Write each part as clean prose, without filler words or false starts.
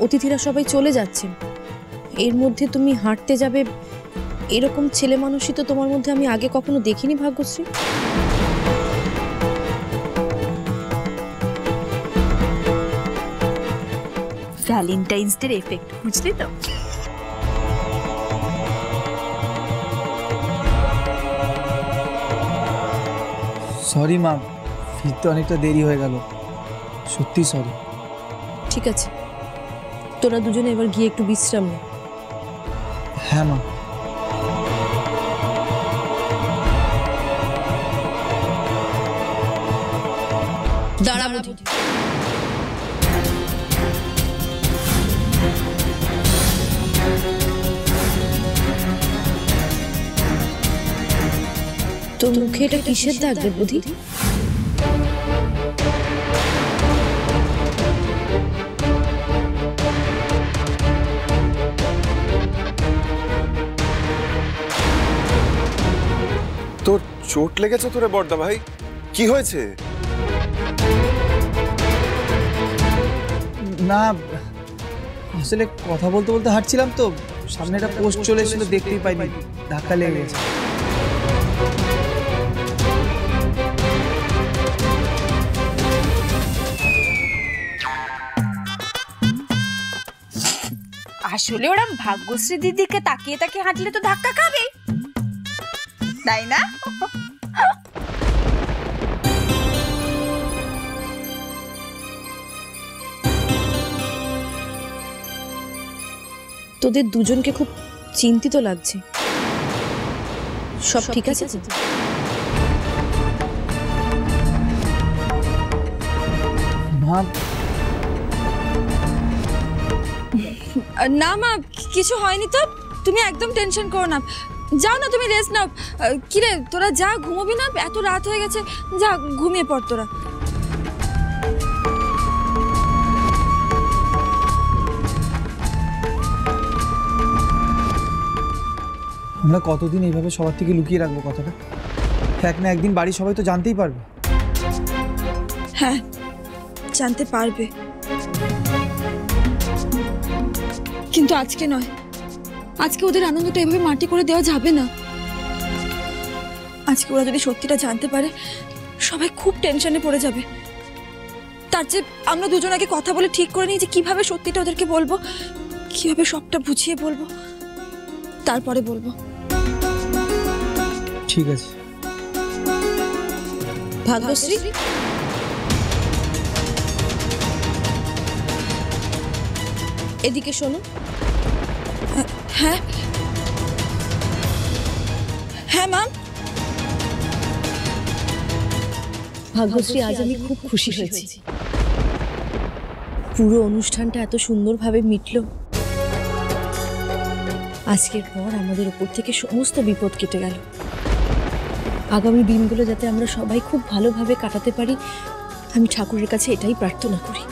অতিথিরা সবাই চলে যাচ্ছেন, এর মধ্যে তুমি হাঁটতে যাবে, এরকম ছেলে মানুষই তো তোমার মধ্যে আমি আগে কখনো দেখিনি ভাগ্যশ্রী। ভ্যালেন্টাইন্স ডে এফেক্ট, বুঝলি তো? সরি মা, ফিরতে অনেকটা দেরি হয়ে গেল, সত্যি সরি। ঠিক আছে, তোরা দুজনে এবার গিয়ে একটু বিশ্রাম নে। হ্যাঁ মা। দাঁড়া বুদ্ধি, তোর মুখে এটা কিসের দাগ রে বুদ্ধি? তোর চোট লেগেছে তোরে বড়দা ভাই? কি হয়েছে? না আসলে কথা বলতে বলতে হাঁটছিলাম তো, সামনে একটা পোস্ট চলে এসেছিল, দেখতেই পাইনি, ধাক্কা লেগে গেছে। আসলে ওরা ভাগ্যশ্রী দিদিকে তাকিয়ে তাকিয়ে হাঁটলে তো ধাক্কা খাবে, তাই না? তোদের দুজনকে খুব চিন্তিত লাগছে, সব ঠিক আছে? মা না মা, কিছু হয়নি তো, তুমি একদম টেনশন করো না। যাও না, তুমি রেস্ট নাও। কিরে তোরা যা, ঘুমোবি না? এত রাত হয়ে গেছে, যা ঘুমিয়ে পড় তোরা। আমরা কতদিন এইভাবে সবার থেকে লুকিয়ে রাখবো কথাটা? এক না একদিন বাড়ির সবাই তো জানতেই পারবে। হ্যাঁ, জানতে পারবে, কিন্তু আজকে নয়। আজকে ওদের আনন্দটা এভাবে মাটি করে দেওয়া যাবে না। আজকে ওরা যদি সত্যিটা জানতে পারে, সবাই খুব টেনশনে পড়ে যাবে। তার চেয়ে আমরা দুজন আগে কথা বলে ঠিক করে নিই যে কিভাবে সত্যিটা ওদেরকে বলবো, কিভাবে সবটা বুঝিয়ে বলবো, তারপরে বলবো। ঠিক আছে ভাগ্যশ্রী, এদিকে শোনো। হ্যাঁ হ্যাঁ মা। ভাগ্যশ্রী, আজ আমি খুব খুশি হয়েছি। পুরো অনুষ্ঠানটা এত সুন্দরভাবে মিটলো। আজকের পর আমাদের উপর থেকে সমস্ত বিপদ কেটে গেল। আগামী দিনগুলো যাতে আমরা সবাই খুব ভালোভাবে কাটাতে পারি, আমি ঠাকুরের কাছে এটাই প্রার্থনা করি।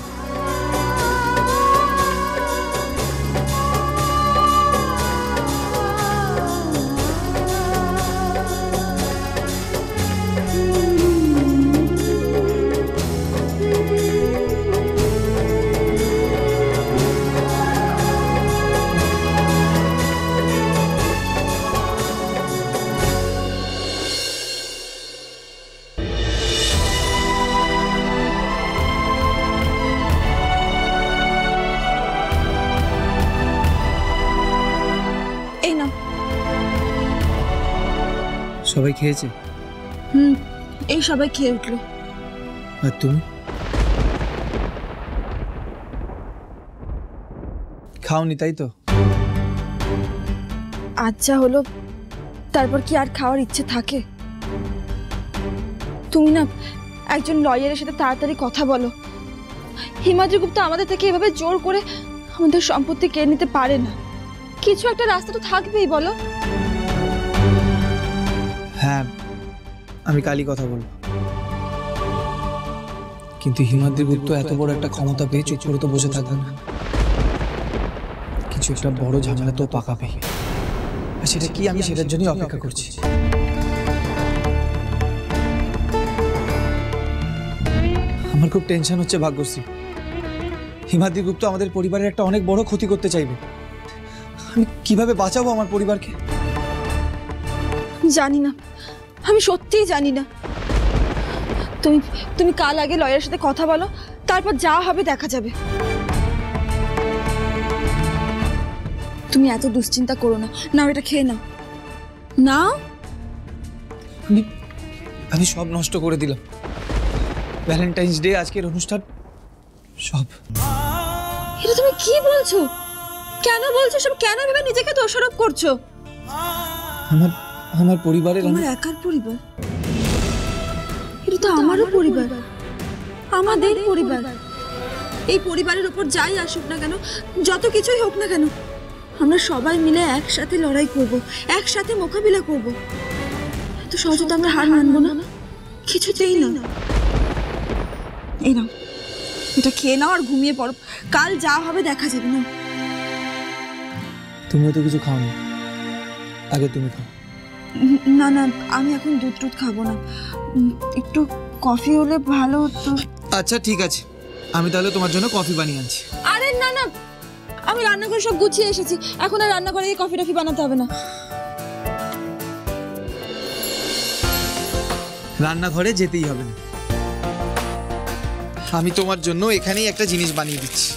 সবাই খেয়েছে? এই সবাই খেয়ে উঠলো। আর তুমি খাওনি তাই তো? আজ যা হলো, তারপর কি আর খাওয়ার ইচ্ছে থাকে? তুমি না একজন লয়ারের সাথে তাড়াতাড়ি কথা বলো। হিমাদ্রি গুপ্তা আমাদের থেকে এভাবে জোর করে আমাদের সম্পত্তি কেড়ে নিতে পারে না। কিছু একটা রাস্তা তো থাকবেই, বলো। হ্যাঁ, আমি কালই কথা বলবো, কিন্তু হিমাদ্রি গুপ্ত এত বড় একটা ক্ষমতা পেয়ে চুপ করে তো বসে থাকবে না। কিছু একটা বড় ঝামেলা তো পাকাবে, আর সেটা কি আমি সেটার জন্যই অপেক্ষা করছি। আমার খুব টেনশন হচ্ছে ভাগ্যশ্রী, হিমাদ্রি গুপ্ত আমাদের পরিবারের একটা অনেক বড় ক্ষতি করতে চাইবে। আমি কিভাবে বাঁচাবো আমার পরিবারকে? জানি না, আমি সত্যিই জানি না। তুমি তুমি কাল আগে লয়ারের সাথে কথা বলো, তারপর যা হবে দেখা যাবে। তুমি এত দুশ্চিন্তা করো না, নাও এটা খেয়ে নাও। নাও। আমি সব নষ্ট করে দিলাম, ভ্যালেন্টাইন্স ডে, আজকের অনুষ্ঠান, সব। এটা তুমি কি বলছো? কেন বলছো সব? কেন ভেবে নিজেকে দোষারোপ করছো? আমার পরিবারের আমার একার পরিবার? এটা তো আমারও পরিবার, আমাদের পরিবার। এই পরিবারের উপর যাই আসুক না কেন, যত কিছুই হোক না কেন, আমরা সবাই মিলে একসাথে লড়াই করব, একসাথে মোকাবিলা করব। এত সহজে তো আমরা হার মানবো না, কিছুতেই না। এই নাও, এটা খেয়ে নাও আর ঘুমিয়ে পড়ো, কাল যা হবে দেখা যাবে। না, তুমিও তো কিছু খাওনি, আগে তুমি খাও। না না, আমি এখন দুধ খাবো না, একটু কফি হলে ভালো হতো। আচ্ছা ঠিক আছে, আমি তাহলে তোমার জন্য কফি বানিয়ে আনছি। আরে না না, আমি রান্নাঘরে সব গুছিয়ে এসেছি, এখন আর রান্নাঘরে গিয়ে কফি টফি বানাতে হবে না। রান্নাঘরে যেতেই হবে না, আমি তোমার জন্য এখানেই একটা জিনিস বানিয়ে দিচ্ছি।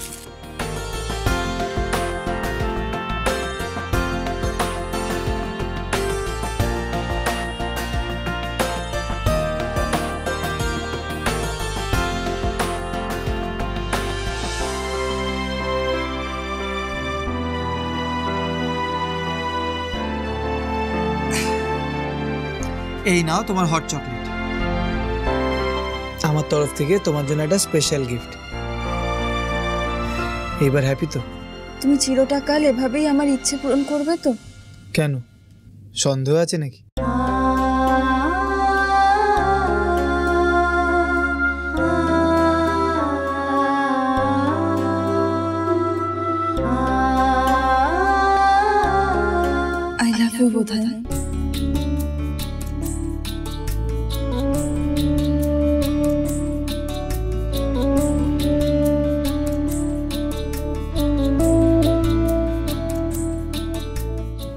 এই নাও তোমার হট চকলেট, আমার তরফ থেকে তোমার জন্য একটা স্পেশাল গিফট। এবার হ্যাপি তো? তুমি চিরটাকাল এভাবেই আমার ইচ্ছে পূরণ করবে তো? কেন, সন্দেহ আছে নাকি? আই লাভ ইউ বোধহয়।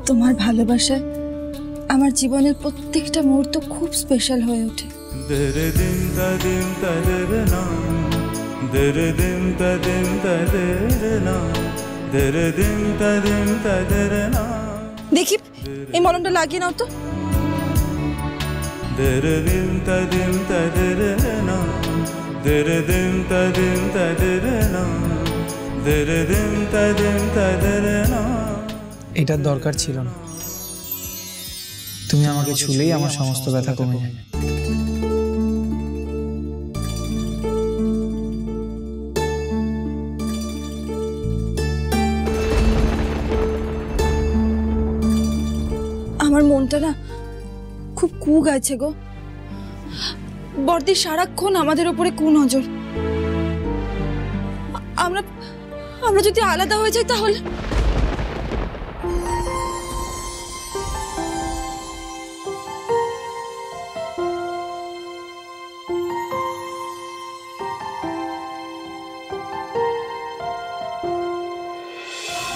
তোমার ভালোবাসায় আমার জীবনের প্রত্যেকটা মুহূর্ত খুব স্পেশাল হয়ে ওঠে। দেখি এই মলমটা লাগিয়ে নাও তো। এটার দরকার ছিল না, তুমি আমাকে ছুলেই আমার সমস্ত ব্যথা কমে যায়। আমার মনটা না খুব কু গাইছে গো। বর্দি সারাক্ষণ আমাদের উপরে কুনজর। আমরা যদি আলাদা হয়ে যাই তাহলে?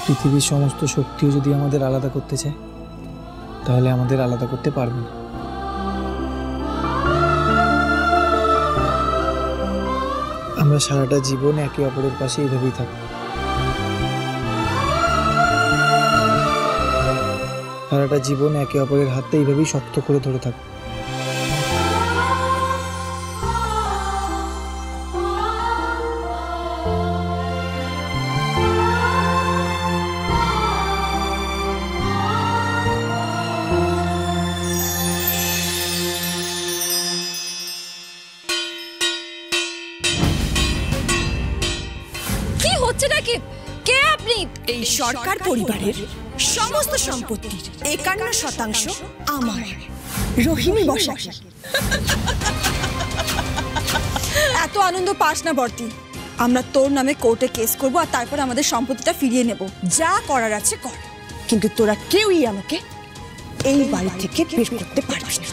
পৃথিবীর সমস্ত শক্তিও যদি আমাদের আলাদা করতে চায়, তাহলে আমাদের আলাদা করতে পারবে না। আমরা সারাটা জীবন একে অপরের পাশে এইভাবেই থাকবো, সারাটা জীবন একে অপরের হাতটা এইভাবেই শক্ত করে ধরে থাকবো। কে আপনি? এই সরকার পরিবারের সমস্ত সম্পত্তির 51% আমার, রহিমী বসাক। এত আনন্দ পাস না বর্তি, আমরা তোর নামে কোর্টে কেস করব আর তারপর আমাদের সম্পত্তিটা ফিরিয়ে নেব। যা করার আছে কর, কিন্তু তোরা কেউই আমাকে এই বাড়ি থেকে বের করতে পারবি না।